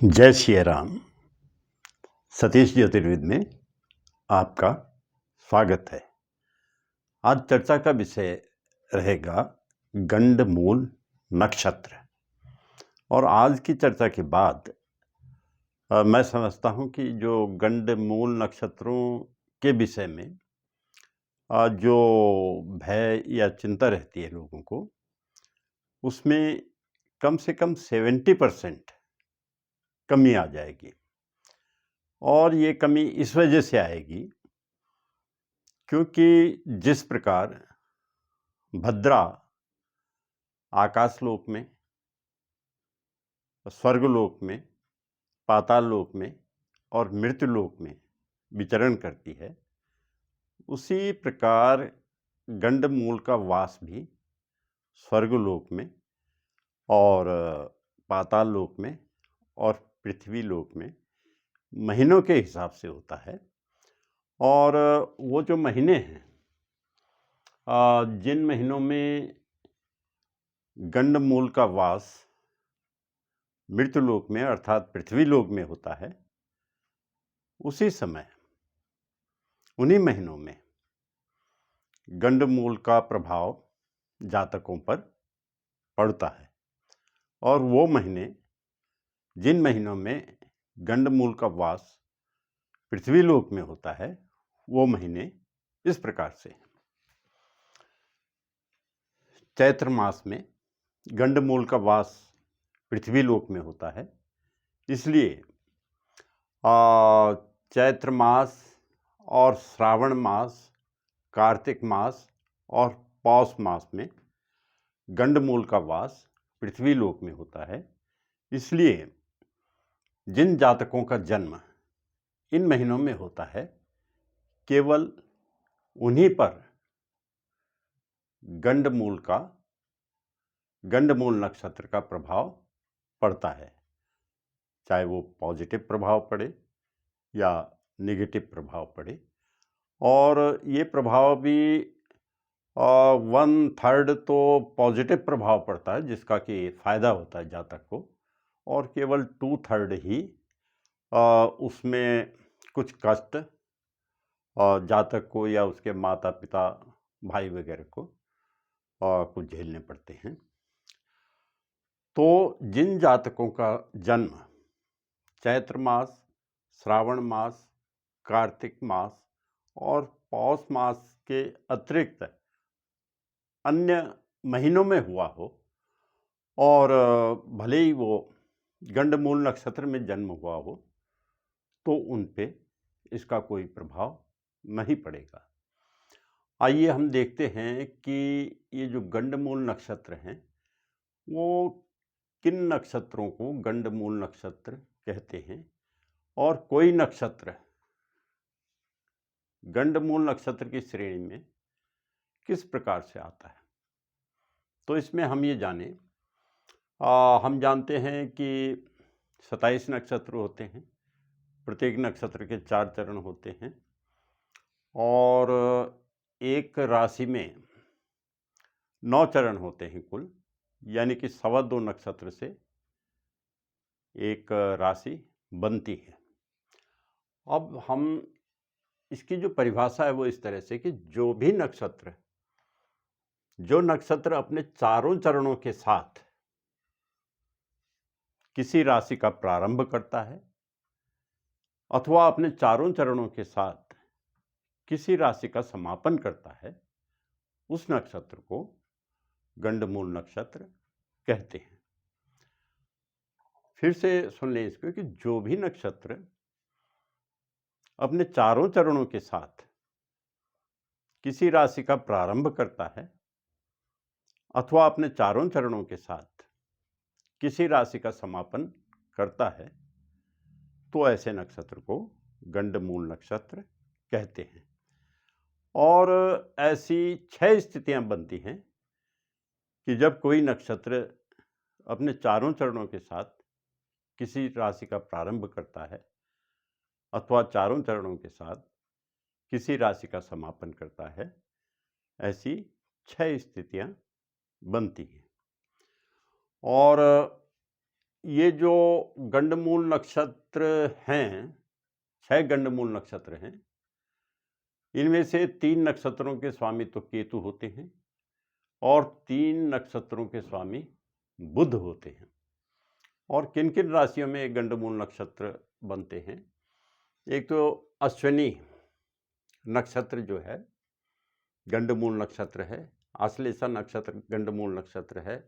जय श्री राम। सतीश ज्योतिर्विद में आपका स्वागत है। आज चर्चा का विषय रहेगा गंडमूल नक्षत्र। और आज की चर्चा के बाद मैं समझता हूँ कि जो गंडमूल नक्षत्रों के विषय में जो भय या चिंता रहती है लोगों को, उसमें कम से कम 70% कमी आ जाएगी। और ये कमी इस वजह से आएगी क्योंकि जिस प्रकार भद्रा आकाशलोक में, स्वर्गलोक में, पाताल लोक में और मृत्युलोक में विचरण करती है, उसी प्रकार गंडमूल का वास भी स्वर्गलोक में और पाताल लोक में और पृथ्वी लोक में महीनों के हिसाब से होता है। और वो जो महीने हैं, जिन महीनों में गंडमूल का वास मृत्युलोक में अर्थात पृथ्वी लोक में होता है, उसी समय उन्हीं महीनों में गंडमूल का प्रभाव जातकों पर पड़ता है। और वो महीने, जिन महीनों में गंडमूल का वास पृथ्वी लोक में होता है, वो महीने इस प्रकार से: चैत्र मास में गंडमूल का वास पृथ्वी लोक में होता है, इसलिए चैत्र मास और श्रावण मास, कार्तिक मास और पौष मास में गंडमूल का वास पृथ्वी लोक में होता है। इसलिए जिन जातकों का जन्म इन महीनों में होता है, केवल उन्हीं पर गंडमूल नक्षत्र का प्रभाव पड़ता है, चाहे वो पॉजिटिव प्रभाव पड़े या नेगेटिव प्रभाव पड़े। और ये प्रभाव भी 1/3 तो पॉजिटिव प्रभाव पड़ता है, जिसका कि फायदा होता है जातक को, और केवल 2/3 ही उसमें कुछ कष्ट जातक को या उसके माता पिता, भाई वगैरह को कुछ झेलने पड़ते हैं। तो जिन जातकों का जन्म चैत्र मास, श्रावण मास, कार्तिक मास और पौष मास के अतिरिक्त अन्य महीनों में हुआ हो, और भले ही वो गंडमूल नक्षत्र में जन्म हुआ हो, तो उन पे इसका कोई प्रभाव नहीं पड़ेगा। आइए हम देखते हैं कि ये जो गंडमूल नक्षत्र हैं, वो किन नक्षत्रों को गंडमूल नक्षत्र कहते हैं, और कोई नक्षत्र गंडमूल नक्षत्र की श्रेणी में किस प्रकार से आता है। तो इसमें हम ये जानें, हम जानते हैं कि 27 नक्षत्र होते हैं, प्रत्येक नक्षत्र के 4 चरण होते हैं, और एक राशि में 9 चरण होते हैं कुल, यानी कि 2.25 नक्षत्र से एक राशि बनती है। अब हम इसकी जो परिभाषा है वो इस तरह से कि जो नक्षत्र अपने चारों चरणों के साथ किसी राशि का प्रारंभ करता है अथवा अपने चारों चरणों के साथ किसी राशि का समापन करता है, उस नक्षत्र को गंडमूल नक्षत्र कहते हैं। फिर से सुन लें इसको कि जो भी नक्षत्र अपने चारों चरणों के साथ किसी राशि का प्रारंभ करता है अथवा अपने चारों चरणों के साथ किसी राशि का समापन करता है, तो ऐसे नक्षत्र को गंडमूल नक्षत्र कहते हैं। और ऐसी 6 स्थितियां बनती हैं कि जब कोई नक्षत्र अपने चारों चरणों के साथ किसी राशि का प्रारंभ करता है अथवा चारों चरणों के साथ किसी राशि का समापन करता है, ऐसी 6 स्थितियां बनती हैं। और ये जो गंडमूल नक्षत्र हैं, 6 गंडमूल नक्षत्र हैं, इनमें से 3 नक्षत्रों के स्वामी तो केतु होते हैं और 3 नक्षत्रों के स्वामी बुध होते हैं। और किन-किन राशियों में एक गंडमूल नक्षत्र बनते हैं? एक तो अश्विनी नक्षत्र जो है गंडमूल नक्षत्र है, आश्लेषा नक्षत्र गंडमूल नक्षत्र है,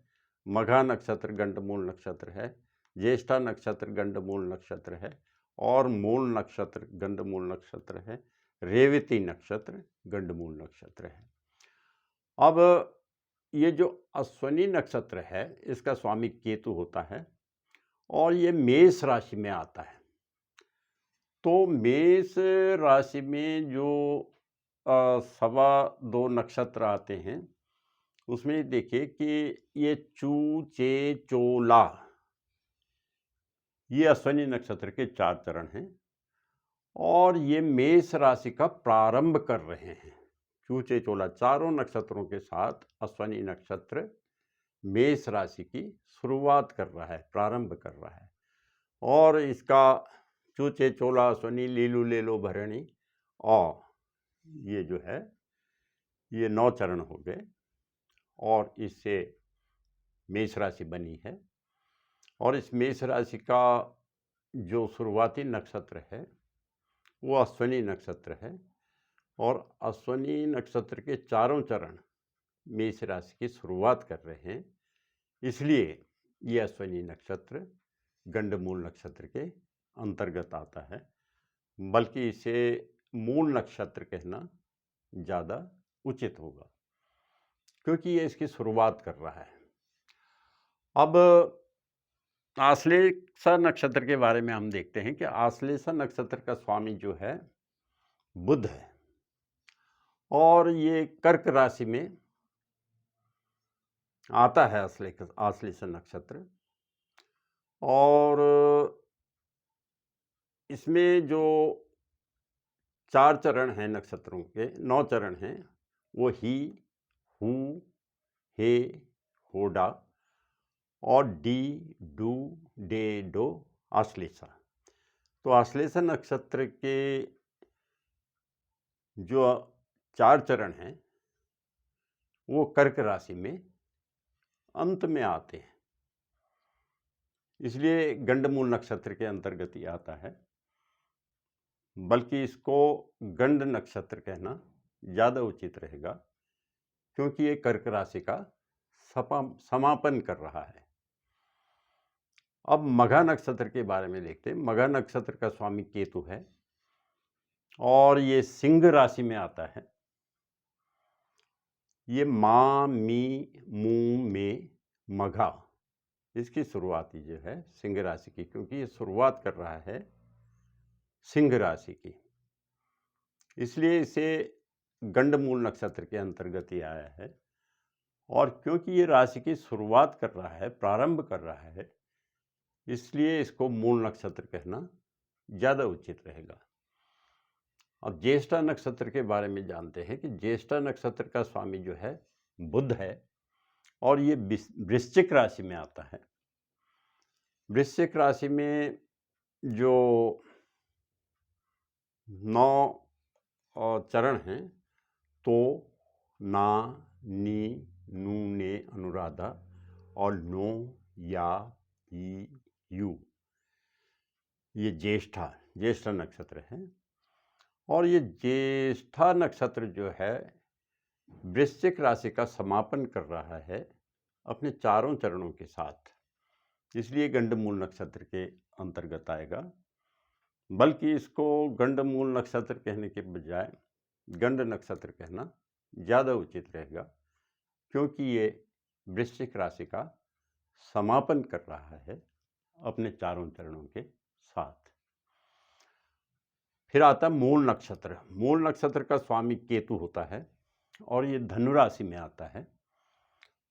मघा नक्षत्र गंडमूल नक्षत्र है, ज्येष्ठा नक्षत्र गंडमूल नक्षत्र है और मूल नक्षत्र गंडमूल नक्षत्र है, रेवती नक्षत्र गंडमूल नक्षत्र है। अब ये जो अश्विनी नक्षत्र है इसका स्वामी केतु होता है और ये मेष राशि में आता है। तो मेष राशि में जो 2.25 नक्षत्र आते हैं उसमें देखिए कि ये चू, चे, चोला, ये अश्विनी नक्षत्र के 4 चरण हैं और ये मेष राशि का प्रारंभ कर रहे हैं। चू, चे, चोला चारों नक्षत्रों के साथ अश्विनी नक्षत्र मेष राशि की शुरुआत कर रहा है, प्रारंभ कर रहा है। और इसका चू, चे, चोला, अश्विनी, लीलू, लेलो, भरणी और ये जो है ये 9 चरण हो गए और इससे मेष राशि बनी है। और इस मेष राशि का जो शुरुआती नक्षत्र है वो अश्विनी नक्षत्र है और अश्विनी नक्षत्र के चारों चरण मेष राशि की शुरुआत कर रहे हैं, इसलिए ये अश्विनी नक्षत्र गंडमूल नक्षत्र के अंतर्गत आता है, बल्कि इसे मूल नक्षत्र कहना ज़्यादा उचित होगा क्योंकि ये इसकी शुरुआत कर रहा है। अब आश्लेषा नक्षत्र के बारे में हम देखते हैं कि आश्लेषा नक्षत्र का स्वामी जो है बुध है और ये कर्क राशि में आता है आश्लेषा नक्षत्र। और इसमें जो 4 चरण हैं नक्षत्रों के, 9 चरण हैं, वो ही, हू, हे, होडा और डी, डू, डे, डो, आश्लेषा। तो आश्लेषा नक्षत्र के जो 4 चरण हैं वो कर्क राशि में अंत में आते हैं, इसलिए गंडमूल नक्षत्र के अंतर्गत ही आता है, बल्कि इसको गंड नक्षत्र कहना ज़्यादा उचित रहेगा क्योंकि ये कर्क राशि का समापन कर रहा है। अब मघा नक्षत्र के बारे में देखते हैं। मघा नक्षत्र का स्वामी केतु है और ये सिंह राशि में आता है। ये मा, मी, मू, में, मघा, इसकी शुरुआत जो है सिंह राशि की, क्योंकि ये शुरुआत कर रहा है सिंह राशि की, इसलिए इसे गंडमूल नक्षत्र के अंतर्गत ही आया है। और क्योंकि ये राशि की शुरुआत कर रहा है, प्रारंभ कर रहा है, इसलिए इसको मूल नक्षत्र कहना ज़्यादा उचित रहेगा। अब ज्येष्ठा नक्षत्र के बारे में जानते हैं कि ज्येष्ठा नक्षत्र का स्वामी जो है बुध है और ये वृश्चिक राशि में आता है। वृश्चिक राशि में जो 9 चरण हैं, तो, ना, नी, नू, ने, अनुराधा और नो, या, ई, यू, ये ज्येष्ठा नक्षत्र है। और ये ज्येष्ठा नक्षत्र जो है वृश्चिक राशि का समापन कर रहा है अपने चारों चरणों के साथ, इसलिए गंडमूल नक्षत्र के अंतर्गत आएगा। बल्कि इसको गंडमूल नक्षत्र कहने के बजाय गंड नक्षत्र कहना ज़्यादा उचित रहेगा क्योंकि ये वृश्चिक राशि का समापन कर रहा है अपने चारों चरणों के साथ। फिर आता मूल नक्षत्र। मूल नक्षत्र का स्वामी केतु होता है और ये धनु राशि में आता है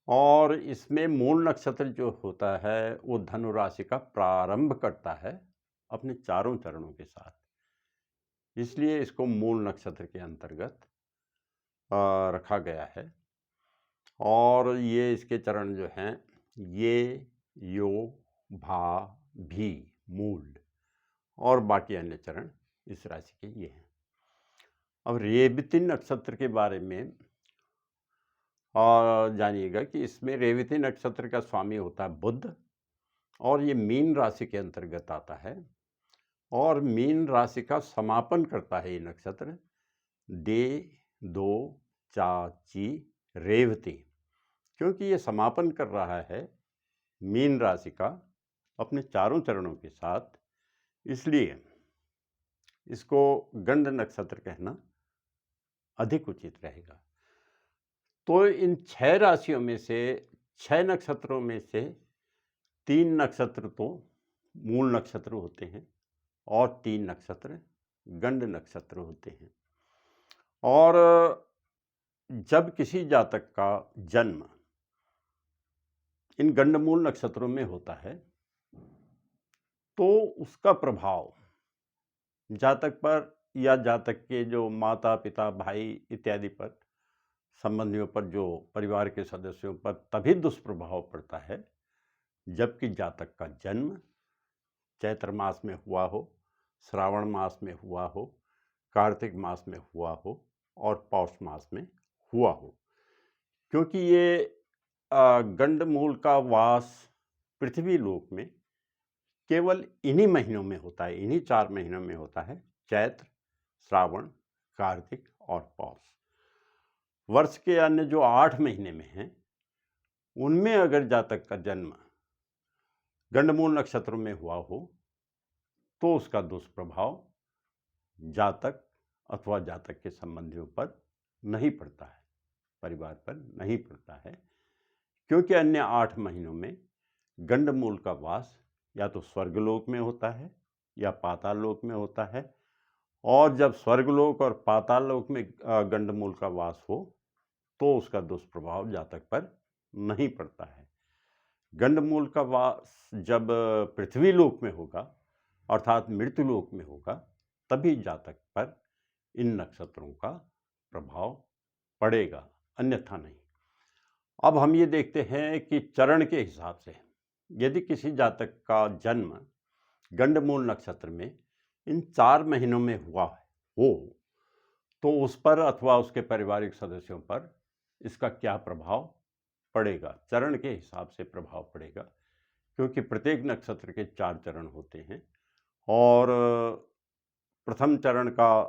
और इसमें मूल नक्षत्र जो होता है वो धनु राशि का प्रारंभ करता है अपने चारों चरणों के साथ, इसलिए इसको मूल नक्षत्र के अंतर्गत रखा गया है। और ये इसके चरण जो हैं ये, यो, भा, भी, मूल और बाकी अन्य चरण इस राशि के ये हैं। अब रेवती नक्षत्र के बारे में जानिएगा कि इसमें रेवती नक्षत्र का स्वामी होता है बुध और ये मीन राशि के अंतर्गत आता है और मीन राशि का समापन करता है ये नक्षत्र दे, दो, चा, ची, रेवती। क्योंकि ये समापन कर रहा है मीन राशि का अपने चारों चरणों के साथ, इसलिए इसको गंड नक्षत्र कहना अधिक उचित रहेगा। तो इन 6 राशियों में से 6 नक्षत्रों में से 3 नक्षत्र तो मूल नक्षत्र होते हैं और 3 नक्षत्र गंड नक्षत्र होते हैं। और जब किसी जातक का जन्म इन गंडमूल नक्षत्रों में होता है तो उसका प्रभाव जातक पर या जातक के जो माता पिता भाई इत्यादि पर, संबंधियों पर, जो परिवार के सदस्यों पर तभी दुष्प्रभाव पड़ता है जबकि जातक का जन्म चैत्र मास में हुआ हो, श्रावण मास में हुआ हो, कार्तिक मास में हुआ हो और पौष मास में हुआ हो। क्योंकि ये गंडमूल का वास पृथ्वी लोक में केवल इन्हीं महीनों में होता है, इन्हीं 4 महीनों में होता है, चैत्र, श्रावण, कार्तिक और पौष। वर्ष के अन्य जो 8 महीने में हैं उनमें अगर जातक का जन्म गंडमूल नक्षत्र में हुआ हो तो उसका दुष्प्रभाव जातक अथवा जातक के संबंधियों पर नहीं पड़ता है, परिवार पर नहीं पड़ता है। क्योंकि अन्य 8 महीनों में गंडमूल का वास या तो स्वर्गलोक में होता है या पाताल लोक में होता है, और जब स्वर्गलोक और पाताल लोक में गंडमूल का वास हो तो उसका दुष्प्रभाव जातक पर नहीं पड़ता है। गंडमूल का वास जब पृथ्वी लोक में होगा अर्थात मृत्यु लोक में होगा तभी जातक पर इन नक्षत्रों का प्रभाव पड़ेगा, अन्यथा नहीं। अब हम ये देखते हैं कि चरण के हिसाब से यदि किसी जातक का जन्म गंडमूल नक्षत्र में इन 4 महीनों में हुआ हो तो उस पर अथवा उसके पारिवारिक सदस्यों पर इसका क्या प्रभाव पड़ेगा। चरण के हिसाब से प्रभाव पड़ेगा, क्योंकि प्रत्येक नक्षत्र के 4 चरण होते हैं और प्रथम चरण का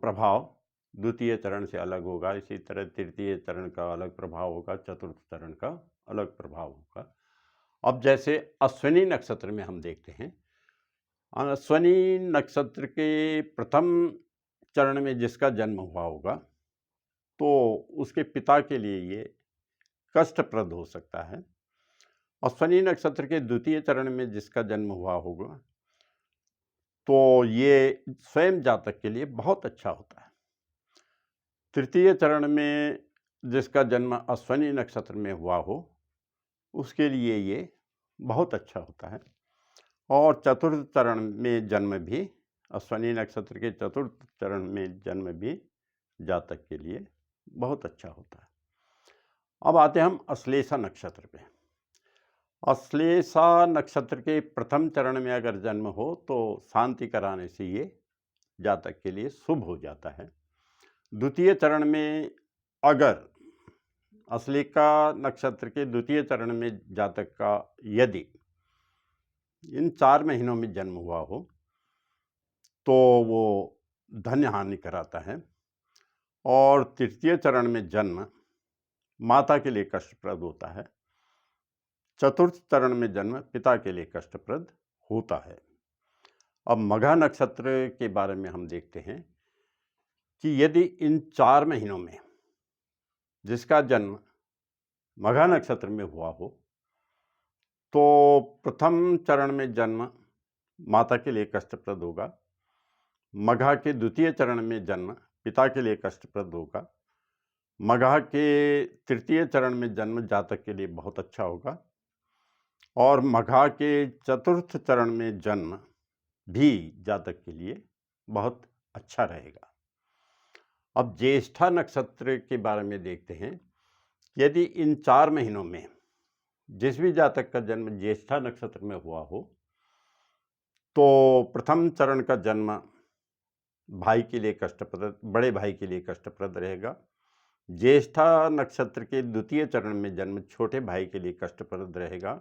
प्रभाव द्वितीय चरण से अलग होगा, इसी तरह तृतीय चरण का अलग प्रभाव होगा, चतुर्थ चरण का अलग प्रभाव होगा। अब जैसे अश्विनी नक्षत्र में हम देखते हैं, अश्विनी नक्षत्र के प्रथम चरण में जिसका जन्म हुआ होगा तो उसके पिता के लिए ये कष्टप्रद हो सकता है। अश्विनी नक्षत्र के द्वितीय चरण में जिसका जन्म हुआ होगा तो ये स्वयं जातक के लिए बहुत अच्छा होता है। तृतीय चरण में जिसका जन्म अश्विनी नक्षत्र में हुआ हो उसके लिए ये बहुत अच्छा होता है। और चतुर्थ चरण में जन्म भी, अश्विनी नक्षत्र के चतुर्थ चरण में जन्म भी जातक के लिए बहुत अच्छा होता है। अब आते हैं हम अश्लेषा नक्षत्र पे। अश्लेषा नक्षत्र के प्रथम चरण में अगर जन्म हो तो शांति कराने से ये जातक के लिए शुभ हो जाता है। द्वितीय चरण में अगर अश्लेषा नक्षत्र के द्वितीय चरण में जातक का यदि इन 4 महीनों में जन्म हुआ हो तो वो धन्य हानि कराता है। और तृतीय चरण में जन्म माता के लिए कष्टप्रद होता है। चतुर्थ चरण में जन्म पिता के लिए कष्टप्रद होता है। अब मघा नक्षत्र के बारे में हम देखते हैं कि यदि इन 4 महीनों में जिसका जन्म मघा नक्षत्र में हुआ हो तो प्रथम चरण में जन्म माता के लिए कष्टप्रद होगा, मघा के द्वितीय चरण में जन्म पिता के लिए कष्टप्रद होगा, मघा के तृतीय चरण में जन्म जातक के लिए बहुत अच्छा होगा और मघा के चतुर्थ चरण में जन्म भी जातक के लिए बहुत अच्छा रहेगा। अब ज्येष्ठा नक्षत्र के बारे में देखते हैं। यदि इन 4 महीनों में जिस भी जातक का जन्म ज्येष्ठा नक्षत्र में हुआ हो, तो प्रथम चरण का जन्म भाई के लिए कष्टप्रद, बड़े भाई के लिए कष्टप्रद रहेगा। ज्येष्ठा नक्षत्र के द्वितीय चरण में जन्म छोटे भाई के लिए कष्टप्रद रहेगा।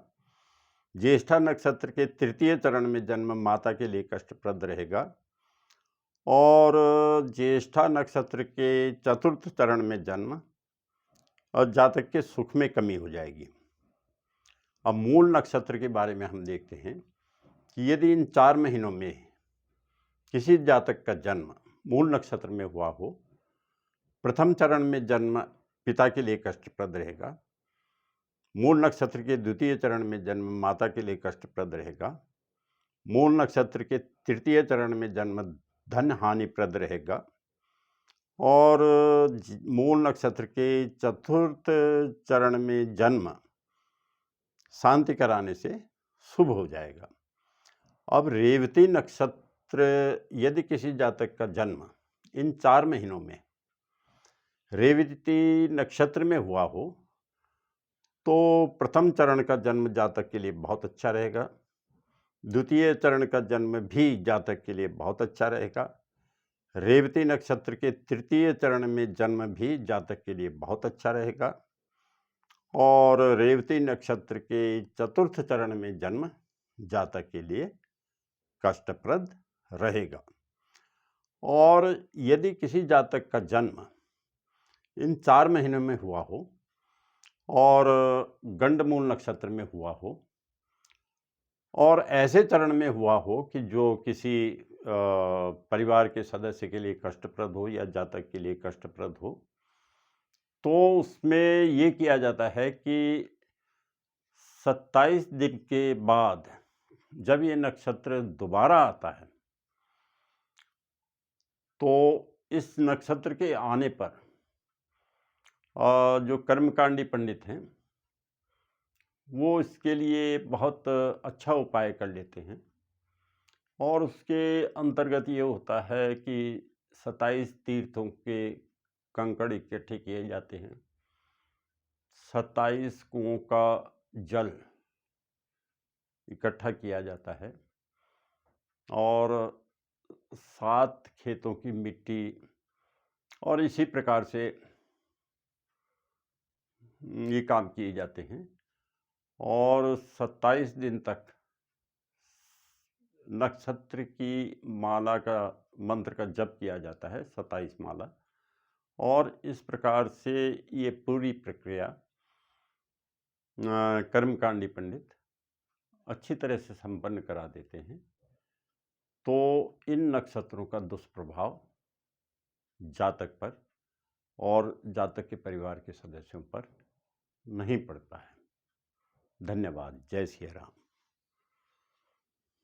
ज्येष्ठा नक्षत्र के तृतीय चरण में जन्म माता के लिए कष्टप्रद रहेगा। और ज्येष्ठा नक्षत्र के चतुर्थ चरण में जन्म और जातक के सुख में कमी हो जाएगी। अब मूल नक्षत्र के बारे में हम देखते हैं कि यदि इन 4 महीनों में किसी जातक का जन्म मूल नक्षत्र में हुआ हो, प्रथम चरण में जन्म पिता के लिए कष्टप्रद रहेगा। मूल नक्षत्र के द्वितीय चरण में जन्म माता के लिए कष्टप्रद रहेगा। मूल नक्षत्र के तृतीय चरण में जन्म धन हानिप्रद रहेगा। और मूल नक्षत्र के चतुर्थ चरण में जन्म शांति कराने से शुभ हो जाएगा। अब रेवती नक्षत्र यदि किसी जातक का जन्म इन 4 महीनों में रेवती नक्षत्र में हुआ हो, तो प्रथम चरण का जन्म जातक के लिए बहुत अच्छा रहेगा। द्वितीय चरण का जन्म भी जातक के लिए बहुत अच्छा रहेगा। रेवती नक्षत्र के तृतीय चरण में जन्म भी जातक के लिए बहुत अच्छा रहेगा। और रेवती नक्षत्र के चतुर्थ चरण में जन्म जातक के लिए कष्टप्रद रहेगा। और यदि किसी जातक का जन्म इन 4 महीनों में हुआ हो और गंडमूल नक्षत्र में हुआ हो और ऐसे चरण में हुआ हो कि जो किसी परिवार के सदस्य के लिए कष्टप्रद हो या जातक के लिए कष्टप्रद हो, तो उसमें ये किया जाता है कि 27 दिन के बाद जब ये नक्षत्र दोबारा आता है, तो इस नक्षत्र के आने पर जो कर्मकांडी पंडित हैं, वो इसके लिए बहुत अच्छा उपाय कर लेते हैं। और उसके अंतर्गत ये होता है कि 27 तीर्थों के कंकड़ इकट्ठे किए जाते हैं, 27 कुओं का जल इकट्ठा किया जाता है और 7 खेतों की मिट्टी, और इसी प्रकार से ये काम किए जाते हैं। और 27 दिन तक नक्षत्र की माला का मंत्र का जप किया जाता है, 27 माला। और इस प्रकार से ये पूरी प्रक्रिया कर्मकांडी पंडित अच्छी तरह से संपन्न करा देते हैं। तो इन नक्षत्रों का दुष्प्रभाव जातक पर और जातक के परिवार के सदस्यों पर नहीं पड़ता है। धन्यवाद। जय श्री राम।